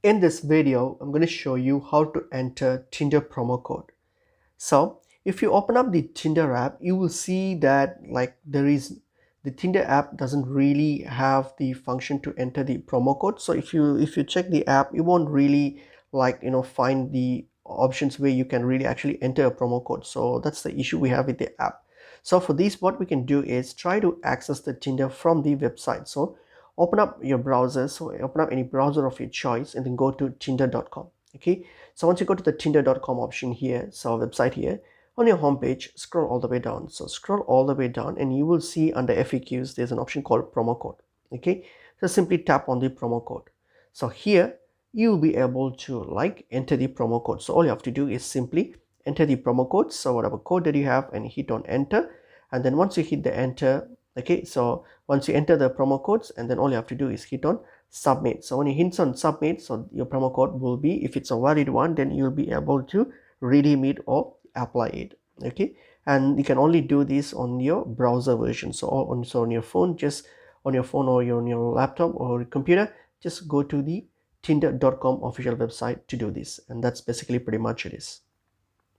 In this video, I'm going to show you how to enter Tinder promo code. So if you open up the Tinder app, you will see that the Tinder app doesn't really have the function to enter the promo code. So if you check the app, you won't really find the options where you can really actually enter a promo code. So that's the issue we have with the app. So for this, what we can do is try to access the Tinder from the website. So open up your browser. So open up any browser of your choice and then go to tinder.com. Okay, so once you go to the tinder.com option here, so website here, on your home page, scroll all the way down. So scroll all the way down and you will see under FAQs there's an option called promo code. Okay, so simply tap on the promo code. So here you'll be able to enter the promo code. So all you have to do is simply enter the promo code, so whatever code that you have, and hit on enter. And then once you hit the enter, okay, so once you enter the promo codes, and then all you have to do is hit on submit. So when you hit on submit, so your promo code will be, if it's a valid one, then you'll be able to redeem it or apply it. Okay, and you can only do this on your browser version. So on your phone, just on your phone or on your laptop or computer, just go to the tinder.com official website to do this, and that's basically pretty much it is.